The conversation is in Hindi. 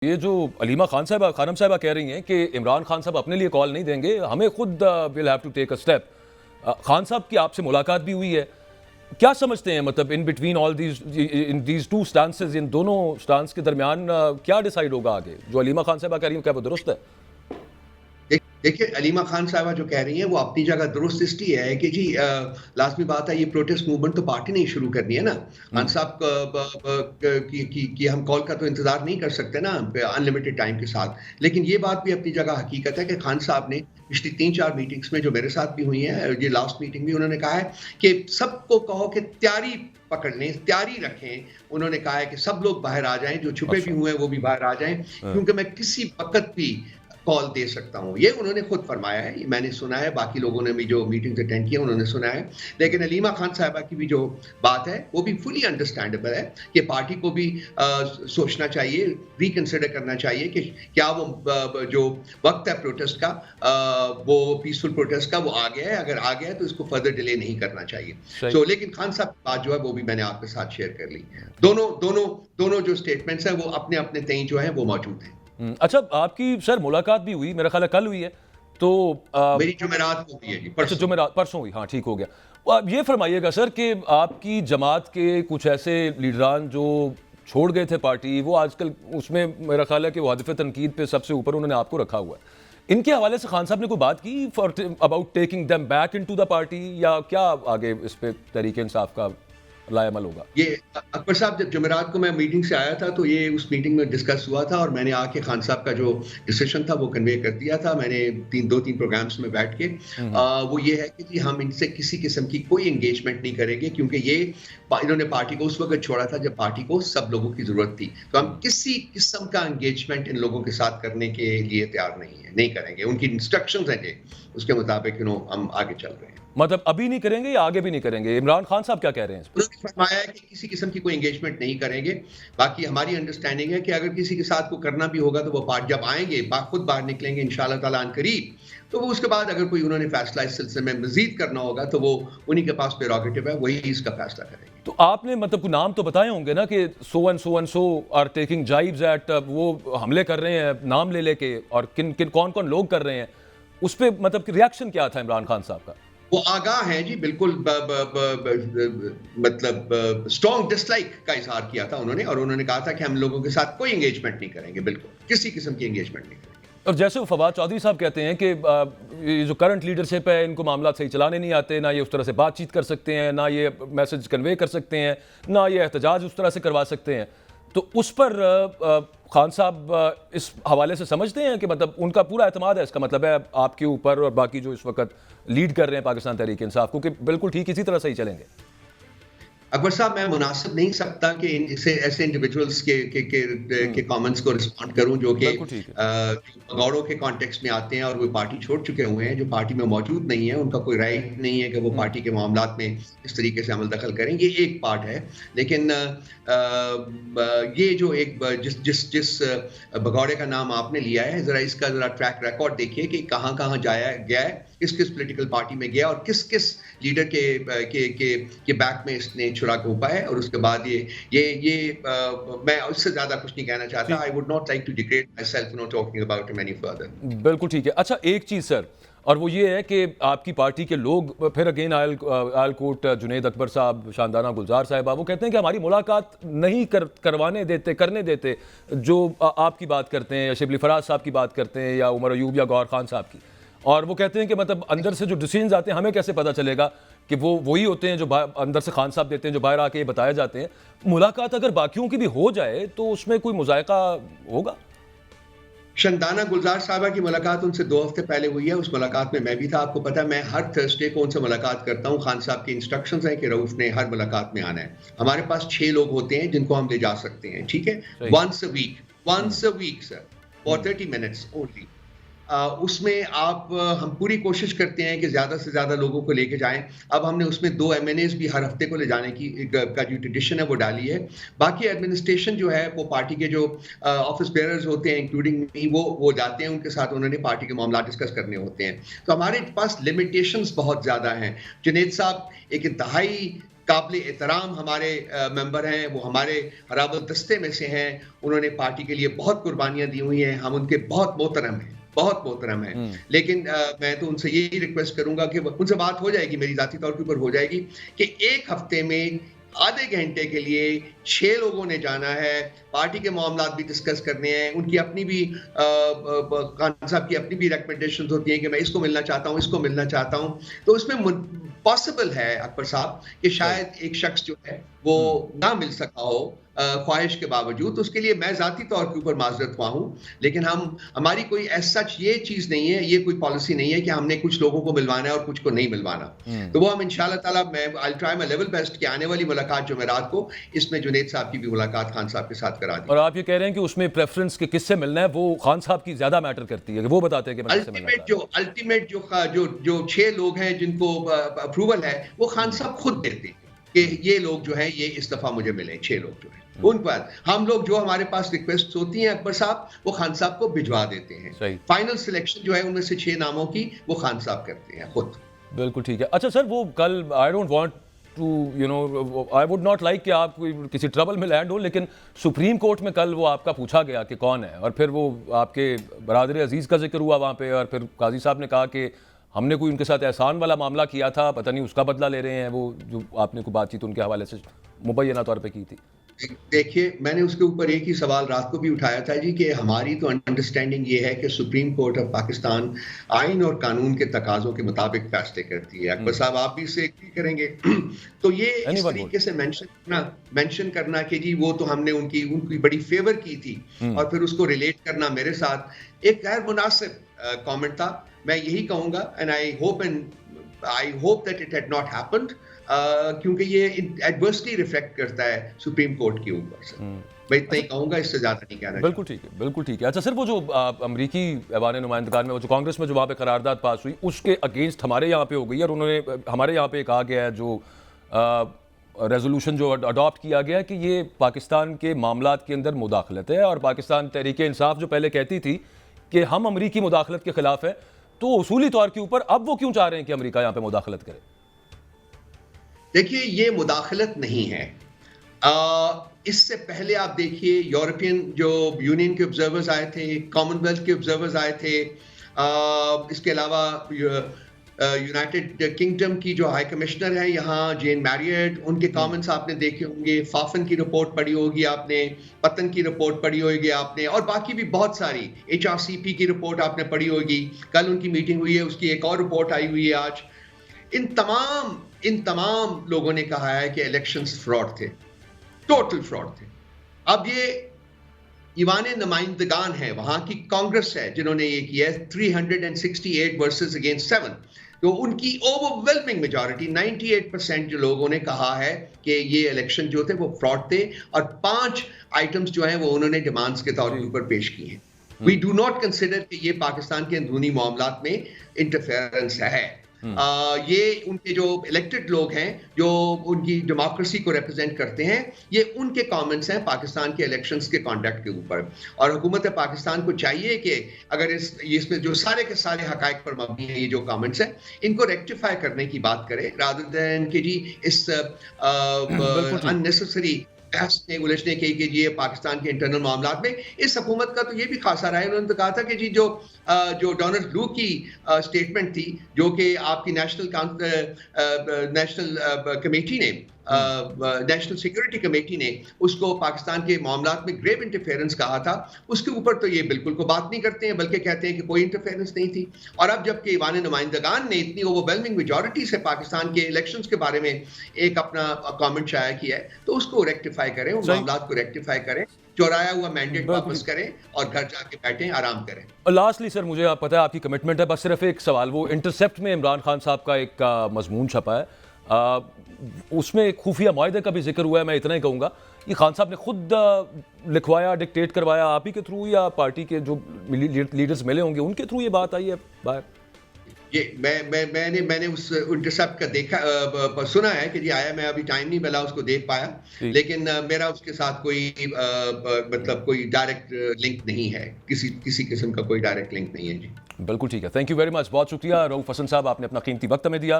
ये जो अलीमा खानम साहिबा कह रही हैं कि इमरान खान साहब अपने लिए कॉल नहीं देंगे, हमें खुद will have to take a step. Khan साहब की आपसे मुलाकात भी हुई है, क्या समझते हैं मतलब in between all these two stances, इन दोनों स्टांस के दरमियान क्या डिसाइड होगा आगे? जो अलीमा खान साहिबा कह रही हैं क्या वो दुरुस्त है? देखिए, अलीमा खान साहबा जो कह रही हैं वो अपनी जगह दुरुस्त इसलिए है कि जी लाज़मी बात है, ये प्रोटेस्ट मूवमेंट तो पार्टी ने ही शुरू करनी है ना। खान साहब की हम कॉल का तो इंतज़ार नहीं कर सकते ना अनलिमिटेड टाइम के साथ। लेकिन ये बात भी अपनी जगह हकीकत है कि खान साहब ने पिछली 3-4 मीटिंग्स में जो मेरे साथ भी हुई हैं, ये लास्ट मीटिंग भी उन्होंने कहा है कि सबको कहो कि तैयारी पकड़ लें, तैयारी रखें। उन्होंने कहा है कि सब लोग बाहर आ जाएँ, जो छुपे भी हुए हैं वो भी बाहर आ जाएँ, क्योंकि मैं किसी वक़्त भी कॉल दे सकता हूँ। ये उन्होंने खुद फरमाया है, ये मैंने सुना है, बाकी लोगों ने भी जो मीटिंग्स अटेंड की है उन्होंने सुना है। लेकिन अलीमा खान साहिबा की भी जो बात है वो भी फुली अंडरस्टैंडेबल है कि पार्टी को भी सोचना चाहिए, रिकंसिडर करना चाहिए कि क्या वो जो वक्त है प्रोटेस्ट का, वो पीसफुल प्रोटेस्ट का, वो आ गया है। अगर आ गया है तो इसको फर्दर डिले नहीं करना चाहिए। लेकिन खान साहब की बात जो है वो भी मैंने आपके साथ शेयर कर ली। दोनों जो स्टेटमेंट्स हैं वो अपने अपने तय जो है वो मौजूद हैं। अच्छा, आपकी सर मुलाकात भी हुई, मेरा ख्याल है कल हुई है, तो मेरी जुमेरात को हुई है जी, अच्छा जुमेरात परसों हुई, हाँ ठीक हो गया। आप ये फरमाइएगा सर कि आपकी जमात के कुछ ऐसे लीडरान जो छोड़ गए थे पार्टी, वो आजकल उसमें मेरा ख्याल है कि वो हदफ तनकीद पे सबसे ऊपर उन्होंने आपको रखा हुआ है। इनके हवाले से खान साहब ने कोई बात की for about taking them back into the party, या क्या आगे इस पे तहरीक इंसाफ का लाएमल होगा? ये अकबर साहब जब जुमेरात को मैं मीटिंग से आया था तो ये उस मीटिंग में डिस्कस हुआ था और मैंने आके खान साहब का जो डिसीजन था वो कन्वे कर दिया था। मैंने 2-3 प्रोग्राम्स में बैठ के वो ये है कि हम इनसे किसी किस्म की कोई एंगेजमेंट नहीं करेंगे, क्योंकि ये इन्होंने पार्टी को उस वक्त छोड़ा था जब पार्टी को सब लोगों की जरूरत थी। तो हम किसी किस्म का एंगेजमेंट इन लोगों के साथ करने के लिए तैयार नहीं करेंगे। उनकी इंस्ट्रक्शंस हैं, उसके मुताबिक हम आगे चल रहे हैं। मतलब अभी नहीं करेंगे या आगे भी नहीं करेंगे? इमरान खान साहब क्या कह रहे हैं? उन्होंने फरमाया है कि किसी किस्म की कोई एंगेजमेंट नहीं करेंगे। बाकी हमारी अंडरस्टैंडिंग है कि अगर किसी के साथ को करना भी होगा तो वो जब आएंगे खुद बाहर निकलेंगे इंशाअल्लाह ताला अनकरीब, तो वो उसके बाद अगर कोई उन्होंने फैसला इस सिलसिले में मजीद करना होगा तो वो उन्हीं के पास प्रेरोगेटिव है, वही इसका फैसला करेंगे। तो आपने मतलब कोई नाम तो बताए होंगे ना कि so and so are taking jibes at, वो हमले कर रहे हैं नाम ले लेके, और किन किन कौन कौन लोग कर रहे हैं, उस पर मतलब रिएक्शन क्या था इमरान खान साहब का? वो आगाह हैं जी, बिल्कुल मतलब स्ट्रॉन्ग डिसलाइक का इजहार किया था उन्होंने, और उन्होंने कहा था कि हम लोगों के साथ कोई एंगेजमेंट नहीं करेंगे, बिल्कुल किसी किस्म की एंगेजमेंट नहीं करेंगे। और जैसे फवाद चौधरी साहब कहते हैं कि ये जो करंट लीडरशिप है इनको मामला सही चलाने नहीं आते, ना ये उस तरह से बातचीत कर सकते हैं, ना ये मैसेज कन्वे कर सकते हैं, ना ये एहतजाज उस तरह से करवा सकते हैं, तो उस पर खान साहब इस हवाले से समझते हैं कि मतलब उनका पूरा एतमाद है, इसका मतलब है आपके ऊपर और बाकी जो इस वक्त लीड कर रहे हैं पाकिस्तान तहरीक इंसाफ को, कि बिल्कुल ठीक इसी तरह से ही चलेंगे? अकबर साहब, मैं मुनासिब नहीं सकता कि ऐसे इंडिविजुअल्स के कमेंट्स को रिस्पॉन्ड करूं जो कि भगौड़ों के कॉन्टेक्स्ट में आते हैं और वो पार्टी छोड़ चुके हुए हैं, जो पार्टी में मौजूद नहीं है। उनका कोई राइट नहीं है कि वो पार्टी के मामलात में इस तरीके से अमल दखल करें, ये एक पार्ट है। लेकिन ये जो एक जिस भगौड़े का नाम आपने लिया है, जरा ट्रैक रिकॉर्ड देखिए कि कहाँ कहाँ जाया गया है, किस किस पॉलिटिकल पार्टी में गया और किस किस लीडर के बैक में इसने छुरा घोंपा है। और उसके बाद मैं उससे ज्यादा कुछ नहीं कहना चाहता। I would not like to degrade myself no talking about him any further. बिल्कुल ठीक है। अच्छा, एक चीज सर, और वो ये है कि आपकी पार्टी के लोग फिर अगेन आयलकोट जुनैद अकबर साहब, शानदाना गुलजार साहिबा, वो कहते हैं कि हमारी मुलाकात नहीं करने देते जो आपकी बात करते हैं, या शिबली फराज साहब की बात करते हैं, या उमर अयूब या गौहर खान साहब की। और वो कहते हैं कि मतलब अंदर से जो डिसीजन आते हैं हमें कैसे पता चलेगा कि वो वही होते हैं जो अंदर से खान साहब देते हैं, जो बाहर आके ये बताए जाते हैं। मुलाकात अगर बाकियों की भी हो जाए तो उसमें कोई मुजायका होगा? शानदाना गुलजार साहबा की मुलाकात उनसे 2 हफ्ते पहले हुई है। उस मुलाकात में मैं भी था, आपको पता है। मैं हर थर्सडे को उनसे मुलाकात करता हूँ। खान साहब की इंस्ट्रक्शंस हैं कि रऊफ ने हर मुलाकात में आना है। हमारे पास 6 लोग होते हैं जिनको हम ले जा सकते हैं, ठीक है, once a week sir, for 30 minutes only. उसमें हम पूरी कोशिश करते हैं कि ज़्यादा से ज़्यादा लोगों को लेके जाएं। अब हमने उसमें 2 MNAs भी हर हफ्ते को ले जाने की का जो ट्रेडिशन है वो डाली है। बाकी एडमिनिस्ट्रेशन जो है वो पार्टी के जो ऑफिस बेयरर्स होते हैं इंक्लूडिंग मी, वो जाते हैं, उनके साथ उन्होंने पार्टी के मामला डिस्कस करने होते हैं। तो हमारे पास लिमिटेशंस बहुत ज़्यादा हैं। जुनैद साहब एक इंतहाई काबिल एहतराम हमारे मेंबर हैं, वो हमारे हराबल दस्ते में से हैं। उन्होंने पार्टी के लिए बहुत कुर्बानियां दी हुई हैं, हम उनके बहुत मोहतरम हैं, बहुत मोहतरम है। लेकिन मैं तो उनसे यही रिक्वेस्ट करूंगा कि उनसे बात हो जाएगी, मेरी जाती तौर के ऊपर हो जाएगी, कि एक हफ्ते में आधे घंटे के लिए 6 लोगों ने जाना है, पार्टी के मामलात भी डिस्कस करने हैं, उनकी अपनी भी खान साहब की अपनी भी रिकमेंडेशन होती हैं कि मैं इसको मिलना चाहता हूँ, इसको मिलना चाहता हूँ। तो उसमें पॉसिबल है अकबर साहब कि शायद एक शख्स जो है वो ना मिल सका हो ख्वाहिश के बावजूद। तो उसके लिए मैं जाती तौर के ऊपर माजरत हुआ हूँ, लेकिन हमारी कोई सच ये चीज नहीं है, ये कोई पॉलिसी नहीं है कि हमने कुछ लोगों को मिलवाना है और कुछ को नहीं मिलवाना। तो वो हम इंशाल्लाह ताला, मैं I try my level best कि आने वाली मुलाकात जो मैं रात को, इसमें जुनैद साहब की भी मुलाकात खान साहब के साथ करा दी। और आप ये कह रहे हैं कि उसमें प्रेफरेंस के किससे मिलना है वो खान साहब की ज्यादा मैटर करती है, वो बताते हैं कि अल्टीमेट जो 6 लोग हैं जिनको अप्रूवल है, वो खान साहब खुद देते हैं कि ये लोग जो है ये इस दफा मुझे मिले, 6 लोग जो है उन पर। हम लोग जो हमारे पास रिक्वेस्ट होती हैं अकबर साहब, वो खान साहब को भिजवा देते हैं। फाइनल सिलेक्शन जो है उनमें से 6 नामों की वो खान साहब करते हैं खुद। बिल्कुल ठीक है। अच्छा सर, वो कल I don't want to I would not like कि आप किसी ट्रबल में लैंड हो, लेकिन सुप्रीम कोर्ट में कल वो आपका पूछा गया कि कौन है, और फिर वो आपके बरादर अजीज़ का जिक्र हुआ वहाँ पे, और फिर काजी साहब ने कहा कि हमने कोई उनके साथ एहसान वाला मामला किया था, पता नहीं उसका बदला ले रहे हैं, वो जो आपने कोई बातचीत उनके हवाले से मुबैना तौर पे की थी। देखिए, मैंने उसके ऊपर एक ही सवाल रात को भी उठाया था जी, कि हमारी तो अंडरस्टैंडिंग ये है कि सुप्रीम कोर्ट ऑफ पाकिस्तान आइन और कानून के तकाजों के मुताबिक फैसले करती है। अकबर साहब आप भी इससे एग्री करेंगे? तो ये इस तरीके से मेंशन करना कि जी वो तो हमने उनकी बड़ी फेवर की थी, और फिर उसको रिलेट करना मेरे साथ एक गैर मुनासिब कमेंट था। मैं यही कहूंगा, and I hope that it had not happened, क्योंकि ये एडवर्सली रिफ्लेक्ट करता है सुप्रीम कोर्ट के ऊपर से। मैं इतना ही कहूंगा, इससे ज्यादा नहीं कहना। बिल्कुल ठीक है, बिल्कुल ठीक है। अच्छा सर, वो जो अमरीकी ऐवान नुमाइंदगान में, वो जो कांग्रेस में जो वहाँ पे करारदाद पास हुई, उसके अगेंस्ट हमारे यहाँ पे हो गई, और उन्होंने हमारे यहाँ पे कहा गया है, जो रेजोल्यूशन जो अडॉप्ट किया गया कि ये पाकिस्तान के मामलात के अंदर मुदाखलत है, और पाकिस्तान तहरीक इंसाफ जो पहले कहती थी कि हम अमरीकी मुदाखलत के खिलाफ है, तो उसूली तौर के ऊपर अब वो क्यों चाह रहे हैं कि अमरीका यहाँ पे मुदाखलत करे? देखिए, ये मुदाखलत नहीं है। इससे पहले आप देखिए, यूरोपियन जो यूनियन के ऑब्जर्वर्स आए थे, कॉमनवेल्थ के ऑब्जर्वर्स आए थे, इसके अलावा यूनाइटेड किंगडम की जो हाई कमिश्नर है यहाँ, जेन मैरियट, उनके कमेंट्स आपने देखे होंगे, फाफन की रिपोर्ट पढ़ी होगी आपने, पतन की रिपोर्ट पढ़ी होगी आपने, और बाकी भी बहुत सारी HRCP की रिपोर्ट आपने पढ़ी होगी। कल उनकी मीटिंग हुई है, उसकी एक और रिपोर्ट आई हुई है आज। इन तमाम लोगों ने कहा है कि इलेक्शंस फ्रॉड थे, टोटल फ्रॉड थे। अब ये ईवान नुमाइंदगान है, वहां की कांग्रेस है जिन्होंने ये किया है, 368 वर्सेस अगेंस्ट 7। तो उनकी ओवरवेलमिंग मेजॉरिटी 98% जो लोगों ने कहा है कि ये इलेक्शन जो थे वो फ्रॉड थे, और 5 आइटम्स जो हैं वो उन्होंने डिमांड्स के तौर के ऊपर पेश किए हैं। वी डू नॉट कंसिडर कि ये पाकिस्तान के अंदरूनी मामलात में इंटरफेरेंस है। ये उनके जो इलेक्टेड लोग हैं, जो उनकी डेमोक्रेसी को रिप्रेजेंट करते हैं, ये उनके कमेंट्स हैं पाकिस्तान के इलेक्शंस के कंडक्ट के ऊपर। और हुकूमत पाकिस्तान को चाहिए कि अगर इसमें जो सारे के सारे हकायक पर मबनी है, ये जो कमेंट्स हैं, इनको रेक्टिफाई करने की बात करे, रादर देन कि जी इस अननेसेसरी उलझने के ये पाकिस्तान के इंटरनल मामलात में। इस हुकूमत का तो ये भी खासा रहा है, उन्होंने तो कहा था कि जी जो डोनाल्ड लू की स्टेटमेंट थी, जो कि आपकी नेशनल कमेटी ने, नेशनल सिक्योरिटी कमेटी ने उसको पाकिस्तान के मामलात में ग्रेव इंटरफेरेंस कहा था, उसके ऊपर तो ये बिल्कुल को बात नहीं करते हैं, बल्कि कहते हैं कि कोई इंटरफेरेंस नहीं थी। और अब जबकि ईवान नुमाइंदगान ने इतनी ओवरवेलमिंग मेजॉरिटी से पाकिस्तान के इलेक्शंस के बारे में एक अपना कमेंट शाया किया है, तो उसको रेक्टिफाई करें, उन मामलात को रेक्टिफाई करें, चौराया हुआ मैंडेट वापस करें और घर जाके बैठें, आराम करें। और लास्टली सर, मुझे आप पता है आपकी कमिटमेंट है, बस सिर्फ एक सवाल, वो इंटरसेप्ट में इमरान खान साहब का एक मजमून छपा है, उसमें एक खुफिया माहिदे का भी जिक्र हुआ है। मैं इतना ही कहूँगा, ये खान साहब ने खुद लिखवाया, डिक्टेट करवाया आप ही के थ्रू, या पार्टी के जो लीडर्स मिले होंगे उनके थ्रू ये बात आई है बाहर? ये मैंने उस इंटरसेप्ट का देखा, सुना है कि जी आया, मैं अभी टाइम नहीं मिला उसको देख पाया, लेकिन मेरा उसके साथ कोई मतलब कोई डायरेक्ट लिंक नहीं है, किसी किस्म का कोई डायरेक्ट लिंक नहीं है जी। बिल्कुल ठीक है, थैंक यू वेरी मच, बहुत शुक्रिया रऊफ हसन साहब, आपने अपना कीमती वक्त हमें दिया।